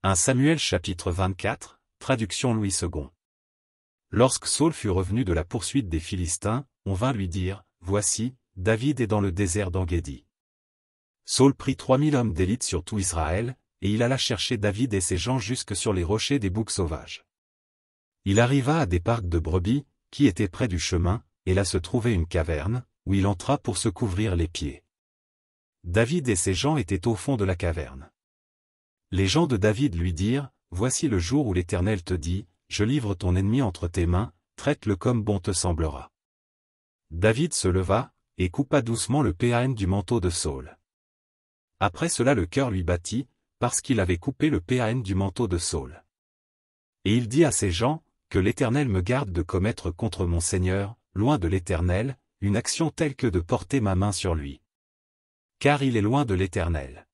1 Samuel chapitre 24, traduction Louis II. Lorsque Saul fut revenu de la poursuite des Philistins, on vint lui dire, « Voici, David est dans le désert d'En-Gedi. » Saul prit 3000 hommes d'élite sur tout Israël, et il alla chercher David et ses gens jusque sur les rochers des boucs sauvages. Il arriva à des parcs de brebis, qui étaient près du chemin, et là se trouvait une caverne, où il entra pour se couvrir les pieds. David et ses gens étaient au fond de la caverne. Les gens de David lui dirent, « Voici le jour où l'Éternel te dit, je livre ton ennemi entre tes mains, traite-le comme bon te semblera. » David se leva, et coupa doucement le péan du manteau de Saul. Après cela le cœur lui battit, parce qu'il avait coupé le péan du manteau de Saul. Et il dit à ses gens, « Que l'Éternel me garde de commettre contre mon Seigneur, loin de l'Éternel, une action telle que de porter ma main sur lui. Car il est loin de l'Éternel. »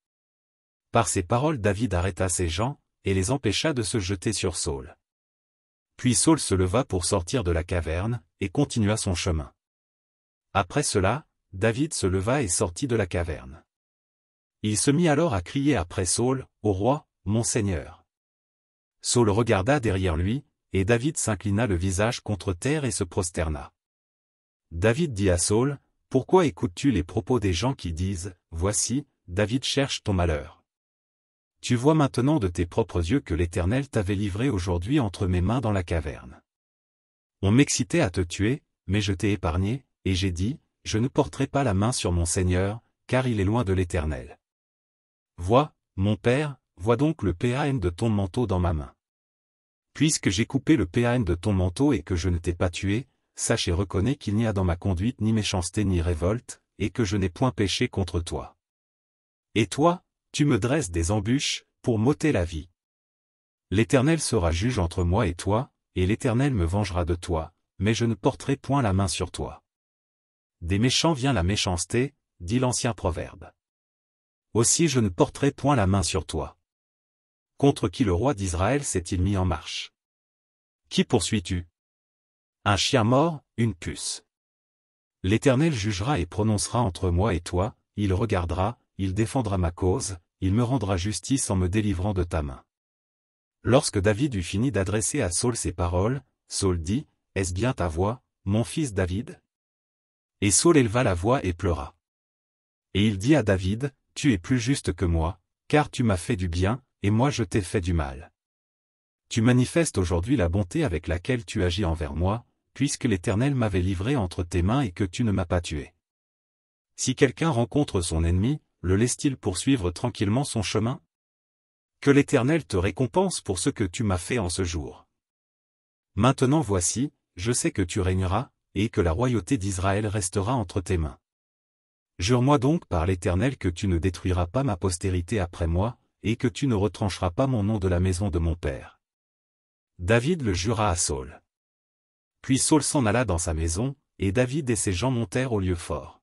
Par ces paroles David arrêta ses gens, et les empêcha de se jeter sur Saul. Puis Saul se leva pour sortir de la caverne, et continua son chemin. Après cela, David se leva et sortit de la caverne. Il se mit alors à crier après Saul, « Ô roi, mon Seigneur !» Saul regarda derrière lui, et David s'inclina le visage contre terre et se prosterna. David dit à Saul, « Pourquoi écoutes-tu les propos des gens qui disent, « Voici, David cherche ton malheur ?» Tu vois maintenant de tes propres yeux que l'Éternel t'avait livré aujourd'hui entre mes mains dans la caverne. On m'excitait à te tuer, mais je t'ai épargné, et j'ai dit, je ne porterai pas la main sur mon Seigneur, car il est loin de l'Éternel. Vois, mon père, vois donc le péan de ton manteau dans ma main. Puisque j'ai coupé le péan de ton manteau et que je ne t'ai pas tué, sache et reconnais qu'il n'y a dans ma conduite ni méchanceté ni révolte, et que je n'ai point péché contre toi. Et toi, tu me dresses des embûches, pour m'ôter la vie. L'Éternel sera juge entre moi et toi, et l'Éternel me vengera de toi, mais je ne porterai point la main sur toi. Des méchants vient la méchanceté, dit l'ancien proverbe. Aussi je ne porterai point la main sur toi. Contre qui le roi d'Israël s'est-il mis en marche? Qui poursuis-tu? Un chien mort, une puce. L'Éternel jugera et prononcera entre moi et toi, il regardera, il défendra ma cause, il me rendra justice en me délivrant de ta main. » Lorsque David eut fini d'adresser à Saul ces paroles, Saul dit, « Est-ce bien ta voix, mon fils David ?» Et Saul éleva la voix et pleura. Et il dit à David, « Tu es plus juste que moi, car tu m'as fait du bien, et moi je t'ai fait du mal. Tu manifestes aujourd'hui la bonté avec laquelle tu agis envers moi, puisque l'Éternel m'avait livré entre tes mains et que tu ne m'as pas tué. Si quelqu'un rencontre son ennemi, le laisse-t-il poursuivre tranquillement son chemin? Que l'Éternel te récompense pour ce que tu m'as fait en ce jour. Maintenant voici, je sais que tu régneras, et que la royauté d'Israël restera entre tes mains. Jure-moi donc par l'Éternel que tu ne détruiras pas ma postérité après moi, et que tu ne retrancheras pas mon nom de la maison de mon père. » David le jura à Saul. Puis Saul s'en alla dans sa maison, et David et ses gens montèrent au lieu fort.